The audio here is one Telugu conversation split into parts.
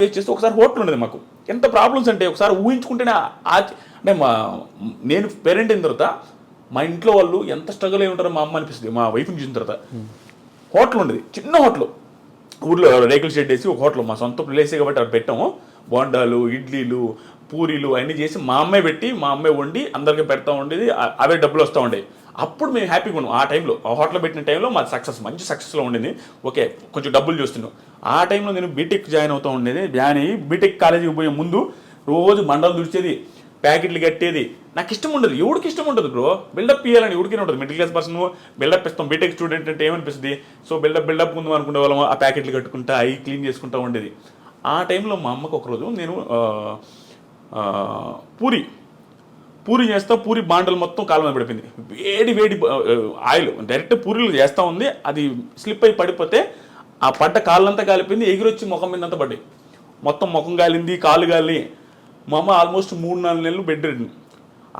ఫేస్ చేస్తే ఒకసారి హోటల్ ఉండేది మాకు. ఎంత ప్రాబ్లమ్స్ అంటే ఒకసారి ఊహించుకుంటేనే అంటే నేను పేరెంట్ అయిన తర్వాత మా ఇంట్లో వాళ్ళు ఎంత స్ట్రగుల్ అయి ఉంటారో మా అమ్మ అనిపిస్తుంది. మా వైఫ్ని చూసిన తర్వాత హోటల్ ఉండేది, చిన్న హోటల్, ఊర్లో రేకుల షెడ్ వేసి ఒక హోటల్, మా సొంత ప్లేసే కాబట్టి అక్కడ పెట్టాము. బోండాలు, ఇడ్లీలు, పూరీలు అన్నీ చేసి మా అమ్మాయి పెట్టి మా అమ్మాయి వండి అందరికీ పెడతా ఉండేది. అవే డబ్బులు వస్తూ ఉండేవి. అప్పుడు మేము హ్యాపీగా ఉన్నాం. ఆ టైంలో ఆ హోటల్ పెట్టిన టైంలో మాది మంచి సక్సెస్లో ఉండేది. ఓకే, కొంచెం డబ్బులు చూస్తున్నాం. ఆ టైంలో నేను బీటెక్ జాయిన్ అవుతూ ఉండేది. జాయిన్ అయ్యి బీటెక్ కాలేజీకి పోయే ముందు రోజు మండలు దుడిచేది, ప్యాకెట్లు కట్టేది. నాకు ఇష్టం ఉండదు, ఎవరికి ఇష్టం ఉంటుంది బ్రో, బిల్డప్ ఇవ్వాలని ఎవరికైనా ఉంటుంది. మిడిల్ క్లాస్ పర్సన్ బిల్డప్ ఇస్తాం. బీటెక్ స్టూడెంట్ అంటే ఏమనిపిస్తుంది, సో బిల్డప్ ముందు అనుకునే వాళ్ళం. ఆ ప్యాకెట్లు కట్టుకుంటా అవి క్లీన్ చేసుకుంటూ ఉండేది. ఆ టైంలో మా అమ్మకు ఒకరోజు నేను పూరి చేస్తా, పూరి బాండలు మొత్తం కాలు మీద పడిపోయింది. వేడి ఆయిల్ డైరెక్ట్ పూరీలు చేస్తూ ఉంది, అది స్లిప్ అయి పడిపోతే ఆ పడ్డ కాళ్ళంతా కాలిపోయింది. ఎగిరొచ్చి ముఖం మీద అంతా పడ్డాయి. మొత్తం ముఖం కాలింది, కాలు కాలి. మా అమ్మ ఆల్మోస్ట్ 3-4 నెలలు బెడ్ రెడ్.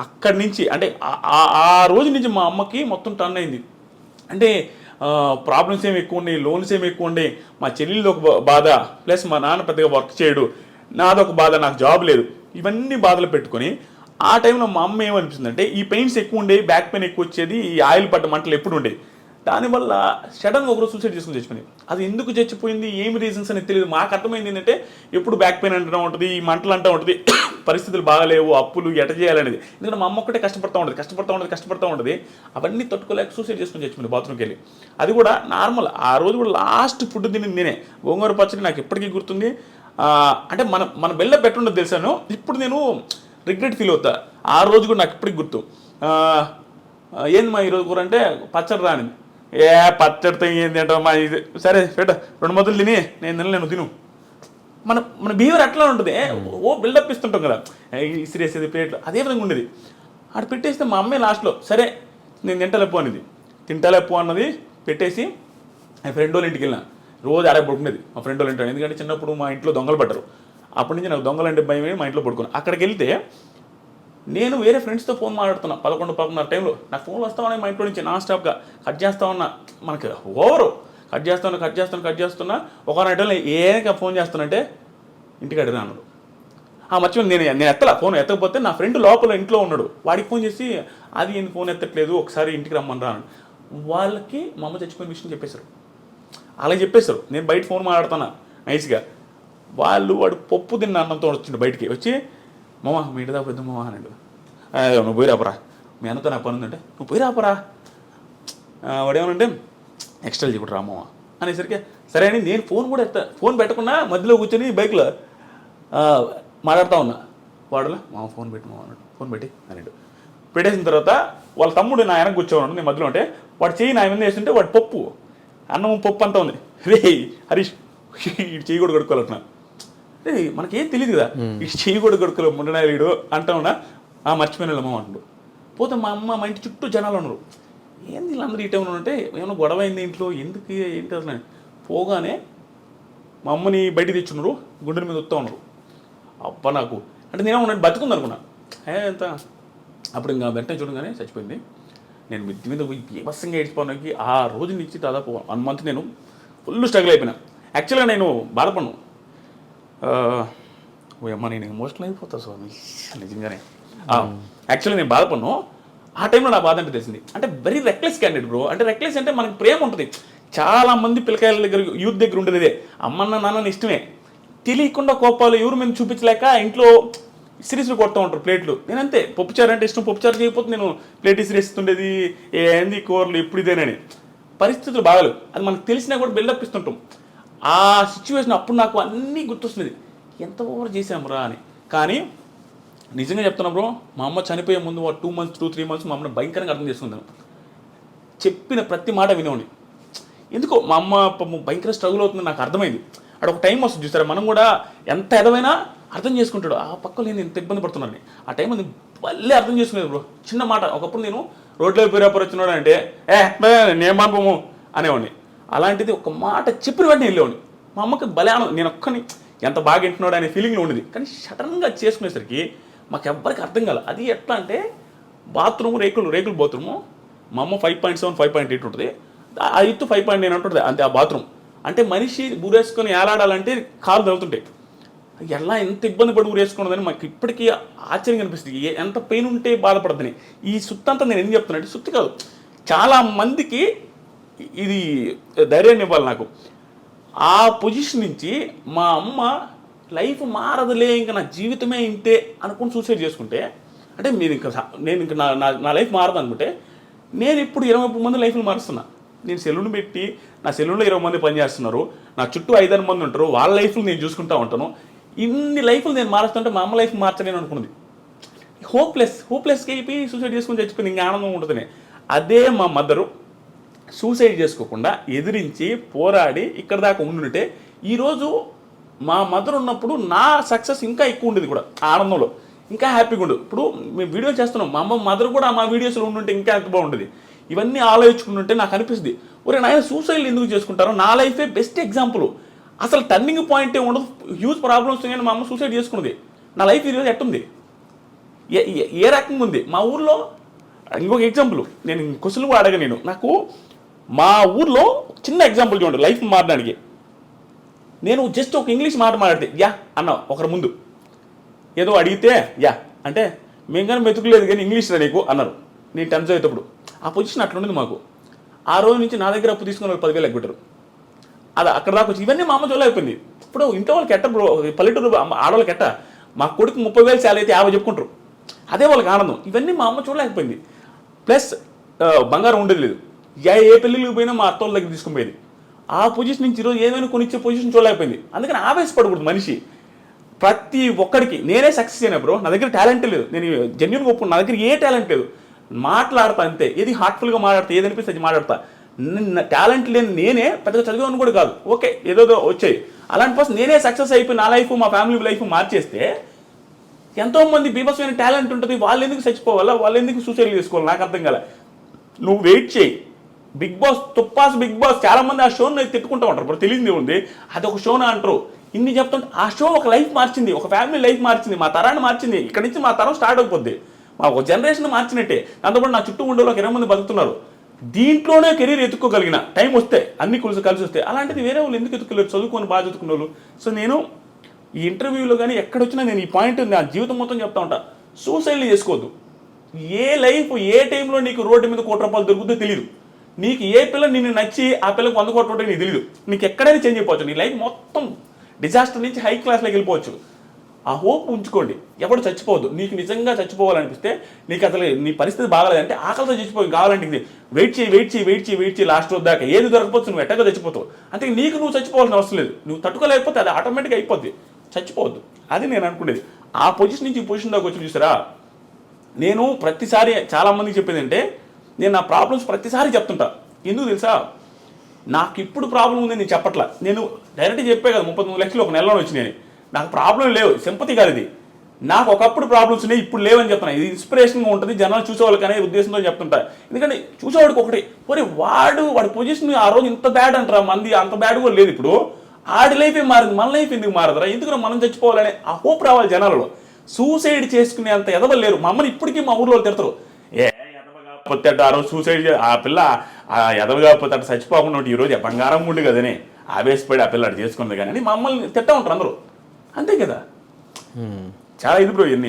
అక్కడి నుంచి అంటే ఆ రోజు నుంచి మా అమ్మకి మొత్తం టర్న్ అయింది. అంటే ప్రాబ్లమ్స్ ఏమి ఎక్కువ ఉన్నాయి, లోన్స్ ఏమి ఎక్కువ ఉన్నాయి, మా చెల్లెళ్ళది ఒక బాధ, ప్లస్ మా నాన్న పెద్దగా వర్క్ చేయడు, నాదొక బాధ, నాకు జాబ్ లేదు, ఇవన్నీ బాధలు పెట్టుకొని ఆ టైంలో మా అమ్మ ఏమనిపిస్తుందంటే ఈ పెయిన్స్ ఎక్కువ ఉండేవి, బ్యాక్ పెయిన్ ఎక్కువ వచ్చేది, ఈ ఆయిల్ పడ్డ మంటలు ఎప్పుడు ఉండేవి. దానివల్ల సడన్గా ఒకరోజు సూసైడ్ చేసుకుని చచ్చిపోయింది. అది ఎందుకు చచ్చిపోయింది, ఏమి రీజన్స్ అనేది తెలియదు. మాకు అర్థమైంది ఏంటంటే ఎప్పుడు బ్యాక్ పెయిన్ అంటూ ఉంటుంది, ఈ మంటలు అంటూ ఉంటుంది, పరిస్థితులు బాగాలేవు, అప్పులు ఎట చేయాలనేది. ఎందుకంటే మా అమ్మ ఒక్కటే కష్టపడుతూ ఉంటుంది. అవన్నీ తట్టుకోలేక సూసైడ్ చేసుకుని చచ్చిపోయింది బాత్రూమ్కి వెళ్ళి. అది కూడా నార్మల్. ఆ రోజు కూడా లాస్ట్ ఫుడ్ తిని నేనే గోంగూర పచ్చడి నాకు ఎప్పటికీ గుర్తుంది. అంటే మన బెల్ల పెట్టుండదు తెలుసాను. ఇప్పుడు నేను రిగ్రెట్ ఫీల్ అవుతా. ఆ రోజు కూడా నాకు ఇప్పటికి గుర్తు. ఏంది మా ఈరోజు కూర అంటే పచ్చడి రానిది. పచ్చడితో ఏంది అంటే మా ఇది సరే పెట్ట 2 ముద్దలు తిని నేను తిను. మన బిహేవియర్ అట్లా ఉంటుంది. బిల్డప్ ఇస్తుంటాం కదా, ఇసిరేసేది ప్లేట్లు, అదే విధంగా ఉండేది. అక్కడ పెట్టేస్తే మా అమ్మాయి లాస్ట్లో సరే నేను తింటలేపు అన్నది పెట్టేసి ఆ ఫ్రెండ్ వాళ్ళ ఇంటికి వెళ్ళిన. రోజు ఆడే పడుకునేది మా ఫ్రెండ్ వాళ్ళ ఇంటి. ఎందుకంటే చిన్నప్పుడు మా ఇంట్లో దొంగలు పడ్డారు. అప్పటి నుంచి నాకు దొంగలు అంటే భయమే, మా ఇంట్లో పడుకున్నాను. అక్కడికి వెళ్తే నేను వేరే ఫ్రెండ్స్తో ఫోన్ మాట్లాడుతున్నా 11-11:30 టైంలో. నాకు ఫోన్లు వస్తా ఉన్నాయి మా ఇంట్లో నుంచి నాన్ స్టాప్గా. కట్ చేస్తా ఉన్నా, మనకి కట్ చేస్తున్నా. ఒక టైంలో ఏక ఫోన్ చేస్తానంటే ఇంటికి అడిగినా అన్నాడు. మర్చిపోయి నేను ఫోన్ ఎత్తకపోతే నా ఫ్రెండ్ లోపల ఇంట్లో ఉన్నాడు. వాడికి ఫోన్ చేసి అది ఏంది ఫోన్ ఎత్తట్లేదు, ఒకసారి ఇంటికి రమ్మని రా. వాళ్ళకి మా అమ్మ చచ్చిపోయిన విషయం చెప్పేశారు. అలా చెప్పేశారు. నేను బయట ఫోన్ మాట్లాడుతున్నా నైస్గా. వాడు పప్పు తిన్న అన్నంతో వచ్చిండు బయటికి వచ్చి, మామ మీ ఇంటి దాకా పెద్ద మామ అన్నాడు. నువ్వు పోయి రాపరా, మీ అన్నతో నాకు పని ఉందంటే నువ్వు పోయి రాపరా. వాడేమనంటే ఎక్స్ట్రా చెప్పు రా మామ అనేసరికి సరే అని నేను ఫోన్ పెట్టకుండా మధ్యలో కూర్చొని బైక్లో మాట్లాడుతూ ఉన్నా. వాడులో మామ ఫోన్ పెట్టి మామ అన్నాడు. ఫోన్ పెట్టి అన్నాడు. పెట్టేసిన తర్వాత వాళ్ళ తమ్ముడు నా వెనక కూర్చోన్నాడు, నేను మధ్యలో ఉంటే వాడు చెయ్యి నా మీద వేస్తుంటే వాడు అన్నం పప్పు అంతా ఉంది. రే హరీష్ చెయ్యి కూడా కడుక్కోవాలంటున్నా. రే మనకేం తెలియదు కదా, ఈ చెయ్యి కూడా కడుక్కోలే ముండనాయుడు అంటా ఉన్నా. మర్చిపోయిన అమ్మ అంటాడు. పోతే మా అమ్మ మా ఇంటి చుట్టూ జనాలు ఉన్నారు. ఏంది వీళ్ళందరూ ఈ టైంలో ఉంటే ఏమైనా గొడవ అయింది ఇంట్లో, ఎందుకు ఏంటి అసలు. పోగానే మా అమ్మని బయట తెచ్చున్నారు, గుండెల మీద వస్తూ ఉన్నారు. అబ్బా నాకు అంటే నేనే ఉన్నట్టు బతుకుంది అనుకున్నా. ఎంత అప్పుడు ఇంకా వెంటనే చూడగానే చచ్చిపోయింది. నేను మిద్ది మీద పోయి బీభత్సంగా ఏడ్చిపోవడానికి ఆ రోజు నుంచి దాదాపు 1 మంత్ నేను ఫుల్ స్ట్రగుల్ అయిపోయినా. యాక్చువల్గా నేను బాధపడను. అమ్మ నేను ఎమోషనల్ అయిపోతా స్వామి నిజంగానే. యాక్చువల్గా నేను బాధపడను. ఆ టైంలో నా బాధ అంటే తెలిసింది. అంటే వెరీ రెక్లెస్ క్యాండిడేట్ బ్రో. అంటే రెక్లెస్ అంటే మనకి ప్రేమ ఉంటుంది. చాలామంది పిల్లకాయల దగ్గర యూత్ దగ్గర ఉండేది ఇదే, అమ్మన్న నాన్న ఇష్టమే, తెలియకుండా కోపాలు ఎవరు మేము చూపించలేక ఇంట్లో సిరీస్లు కొడుతూ ఉంటారు ప్లేట్లు. నేనంతే, పప్పుచారు అంటే ఇష్టం, పప్పుచారు చేయకపోతే నేను ప్లేట్ ఇస్తుండేది, ఏంది కూరలు ఎప్పుడు ఇదేనని. పరిస్థితులు బాగాలేవు, అది మనకు తెలిసినా కూడా బిల్డప్ ఇస్తుంటాం. ఆ సిచ్యువేషన్ అప్పుడు నాకు అన్నీ గుర్తొస్తున్నది, ఎంత ఓవర్ చేసామురా అని. కానీ నిజంగా చెప్తున్నా బ్రో, మా అమ్మ చనిపోయే ముందు 2 months 2-3 months మా అమ్మని భయంకరంగా అర్థం చేసుకుందాను. చెప్పిన ప్రతి మాట వినేవాడిని. ఎందుకో మా అమ్మ భయంకర స్ట్రగుల్ అవుతుంది నాకు అర్థమైంది. అక్కడ ఒక టైం వస్తుంది చూసారా, మనం కూడా ఎంత ఎదవైనా అర్థం చేసుకుంటాడు. ఆ పక్కన నేను ఎంత ఇబ్బంది పడుతున్నాను ఆ టైం అది మళ్ళీ అర్థం చేసుకునేది బ్రో. చిన్న మాట, ఒకప్పుడు నేను రోడ్లో పేరాపర్ వచ్చినాడు అంటే నేను మానపము అనేవాడిని. అలాంటిది ఒక మాట చెప్పిన వెంటనే వెళ్ళేవాడిని. మా అమ్మకి భలే నేను ఒక్కని ఎంత బాగా వింటున్నాడు అనే ఫీలింగ్లో ఉండేది. కానీ సడన్గా చేసుకునేసరికి మాకు ఎవ్వరికి అర్థం కాదు. అది ఎట్లా అంటే బాత్రూమ్ రేకులు బాత్రూము. మా అమ్మ 5.7 5.8 ఉంటుంది, ఆ ఎత్తు 5.9 ఉంటుంది అంతే. ఆ బాత్రూమ్ అంటే మనిషి బూరేసుకొని ఏలాడాలంటే కాలు తగులుతుంటాయి. ఎలా ఎంత ఇబ్బంది పడి ఊరేసుకున్నదని మాకు ఇప్పటికీ ఆశ్చర్యం అనిపిస్తుంది. ఎంత పెయిన్ ఉంటే బాధపడదని. ఈ సుత్తి అంతా నేను ఏం చెప్తున్నా అంటే, సుత్తి కాదు, చాలా మందికి ఇది ధైర్యాన్ని ఇవ్వాలి నాకు. ఆ పొజిషన్ నుంచి మా అమ్మ లైఫ్ మారదులే, ఇంకా నా జీవితమే ఇంతే అనుకుని సూసైడ్ చేసుకుంటే, అంటే మీరు ఇంకా నేను ఇంకా నా లైఫ్ మారదు అనుకుంటే, నేను ఇప్పుడు 20 మంది లైఫ్లు మారుస్తున్నా. నేను సెలూన్ పెట్టి నా సెలూన్లో 20 మంది పనిచేస్తున్నారు, నా చుట్టూ 5-6 మంది ఉంటారు, వాళ్ళ లైఫ్లు నేను చూసుకుంటూ ఉంటాను. ఇన్ని లైఫ్లు నేను మారుస్తుంటే మా అమ్మ లైఫ్ మార్చలేను అనుకున్నది. హోప్లెస్కి అయిపోయి సూసైడ్ చేసుకుని చచ్చిపోయింది, ఇంకా ఆనందం ఉంటుంది. అదే మా మదరు సూసైడ్ చేసుకోకుండా ఎదిరించి పోరాడి ఇక్కడ దాకా ఉండుంటే ఈరోజు మా మదర్ ఉన్నప్పుడు నా సక్సెస్ ఇంకా ఎక్కువ ఉండేది కూడా, ఆనందంలో ఇంకా హ్యాపీగా ఉండదు. ఇప్పుడు మేము వీడియో చేస్తున్నాం, మా అమ్మ మదర్ కూడా మా వీడియోస్లో ఉండుంటే ఇంకా ఎంత బాగుంటుంది. ఇవన్నీ ఆలోచించుకుంటుంటే నాకు అనిపిస్తుంది, ఒరే నాయన సూసైడ్ ఎందుకు చేసుకుంటారో, నా లైఫే బెస్ట్ ఎగ్జాంపుల్. అసలు టర్నింగ్ పాయింటే ఉండదు, హ్యూజ్ ప్రాబ్లమ్స్ కానీ మా అమ్మ సూసైడ్ చేసుకున్నది. నా లైఫ్ ఈరోజు ఎట్టుంది, ఏ రకంగా ఉంది. మా ఊర్లో ఇంకొక ఎగ్జాంపుల్ నేను క్వశ్చన్ కూడా అడగ, నాకు మా ఊర్లో చిన్న ఎగ్జాంపుల్ చూడండి లైఫ్ మారడానికి. నేను జస్ట్ ఒక ఇంగ్లీష్ మాట మాట్లాడితే యా అన్న ఒకరి ముందు ఏదో అడిగితే యా అంటే, మేము కానీ మెతుకులేదు కానీ ఇంగ్లీష్ రా నీకు అన్నారు. నేను 10th చదివేటప్పుడు ఆ పొజిషన్ అట్లుండేది మాకు. ఆ రోజు నుంచి నా దగ్గర అప్పు తీసుకుని వాళ్ళు 10,000 ఎగ్గొట్టారు. అది అక్కడ దాకా వచ్చి ఇవన్నీ మా అమ్మ చూడలేకపోయింది. ఇప్పుడు ఇంట్లో వాళ్ళకి ఎట్ట బ్రో, పల్లెటూరు ఆడవాళ్ళకి ఎట్ట, మా కొడుకు 30,000 శాలరీ అయితే 50 చెప్పుకుంటారు, అదే వాళ్ళకి ఆనందం. ఇవన్నీ మా అమ్మ చూడలేకపోయింది. ప్లస్ బంగారం ఉండేది లేదు, ఏ పెళ్ళిళ్ళకి పోయినా మా అత్తోళ్ళ దగ్గర తీసుకుని పోయేది. ఆ పొజిషన్ నుంచి ఈరోజు ఏమైనా కొనిచ్చే పొజిషన్ చూడలేకపోయింది. అందుకని ఆవేశపడకూడదు మనిషి. ప్రతి ఒక్కడికి నేనే సక్సెస్ అయినా బ్రో, నా దగ్గర టాలెంట్ లేదు, నేను జెన్యున్గా ఒప్పుకున్నా, నా దగ్గర ఏ టాలెంట్ లేదు, మాట్లాడతా అంతే. ఏది హార్ట్ఫుల్గా మాట్లాడతా, ఏది అనిపిస్తే అది మాట్లాడతా. టాలెంట్ లేని నేనే పెద్దగా చదివాను కూడా కాదు, ఓకే ఏదో వచ్చాయి. అలాంటి పర్సన్ నేనే సక్సెస్ అయిపోయి నా లైఫ్ మా ఫ్యామిలీ లైఫ్ మార్చేస్తే, ఎంతోమంది బీభత్సమైన టాలెంట్ ఉంటుంది, వాళ్ళు ఎందుకు చచ్చిపోవాలా, వాళ్ళు ఎందుకు సూసైడ్ చేసుకోవాలి, నాకు అర్థం కాలే. నువ్వు వెయిట్ చేయి. బిగ్ బాస్ బిగ్ బాస్ చాలా మంది ఆ షోని తిట్టుకుంటూ ఉంటారు, ఇప్పుడు తెలియదు ఉంది అది ఒక షోనా అంటారు. ఇన్ని చెప్తుంటే ఆ షో ఒక లైఫ్ మార్చింది, ఒక ఫ్యామిలీ లైఫ్ మార్చింది, మా తరాన్ని మార్చింది. ఇక్కడ నుంచి మా తరం స్టార్ట్ అయిపోద్ది, మా ఒక జనరేషన్ మార్చినట్టే. దాంతోపాటు నా చుట్టూ ఉండే వాళ్ళకి 20 మంది బతుకుతున్నారు. దీంట్లోనే కెరీర్ ఎత్తుక్కోగలిగిన టైం వస్తే, అన్ని కలిసి వస్తే. అలాంటిది వేరే వాళ్ళు ఎందుకు ఎత్తుకోలేరు, చదువుకొని బాగా చదువుకున్న వాళ్ళు. సో నేను ఈ ఇంటర్వ్యూలో కానీ ఎక్కడొచ్చినా నేను ఈ పాయింట్ నా జీవితం మొత్తం చెప్తా ఉంటా, సూసైడ్లు చేసుకోవద్దు. ఏ లైఫ్ ఏ టైంలో నీకు రోడ్డు మీద ₹1 దొరుకుతుందో తెలియదు. నీకు ఏ పిల్ల నిన్ను నచ్చి ఆ పిల్లకి 100 కోట్లు ఉంటే నీకు తెలియదు. నీకు ఎక్కడైనా చేంజ్ అయిపోవచ్చు, నీ లైఫ్ మొత్తం డిజాస్టర్ నుంచి హై క్లాస్లోకి వెళ్ళిపోవచ్చు. ఆ హోప్ ఉంచుకోండి, ఎప్పుడు చచ్చిపోవద్దు. నీకు నిజంగా చచ్చిపోవాలనిపిస్తే, నీకు అసలు నీ పరిస్థితి బాగాలేదంటే, ఆకలితో చచ్చిపోయి కావాలంటే ఇది వెయిట్ చేయి లాస్ట్ రోజు దాకా ఏది దొరకపోతే నువ్వు ఎట్టగా చచ్చిపోతావు. అంతే, నీకు నువ్వు చచ్చిపోవాల్సిన అవసరం లేదు. నువ్వు తట్టుకోలేకపోతే అది ఆటోమేటిక్గా అయిపోద్ది, చచ్చిపోవద్దు. అది నేను అనుకునేది. ఆ పొజిషన్ నుంచి ఈ పొజిషన్ దాకా వచ్చి చూసారా, నేను ప్రతిసారి చాలామందికి చెప్పేది అంటే, నేను నా ప్రాబ్లమ్స్ ప్రతిసారి చెప్తుంటా. ఎందుకు తెలుసా, నాకు ఇప్పుడు ప్రాబ్లం ఉంది నేను చెప్పట్లా. నేను డైరెక్ట్గా చెప్పే కదా 39 లక్షలు ఒక నెలలో వచ్చినాయి. నాకు ప్రాబ్లం లేవు, సింపతి కాదు ఇది. నాకు ఒకప్పుడు ప్రాబ్లమ్స్ ఉన్నాయి, ఇప్పుడు లేవని చెప్తున్నా. ఇది ఇన్స్పిరేషన్గా ఉంటుంది, జనాలు చూసేవాళ్ళకి అనే ఉద్దేశంతో చెప్తుంటా. ఎందుకంటే చూసేవాడికి ఒకటి, పోనీ వాడి పొజిషన్ ఆ రోజు ఇంత బ్యాడ్ అంటారా, మంది అంత బ్యాడ్ కూడా లేదు. ఇప్పుడు ఆడి లైఫే మారింది, మన లైఫ్ ఎందుకు మారదురా, ఎందుకు మనం చచ్చిపోవాలనే ఆ హోప్ రావాలి జనాలలో. సూసైడ్ చేసుకునే అంత ఎదవలు లేరు. మా అమ్మని ఇప్పటికీ మా ఊర్లో తిడతారు, ఎదవగాపోతే ఆ రోజు సూసైడ్ ఆ పిల్ల ఎదవగాపోతే అటు చచ్చిపోకుండా ఉంటే ఈరోజు బంగారం ఉండు కదనే ఆవేశపడి ఆ పిల్ల అటు చేసుకుంది కానీ మా అమ్మల్ని తిట్టా ఉంటారు అందరూ. అంతే కదా, చాలా ఇది బ్రో ఇవన్నీ.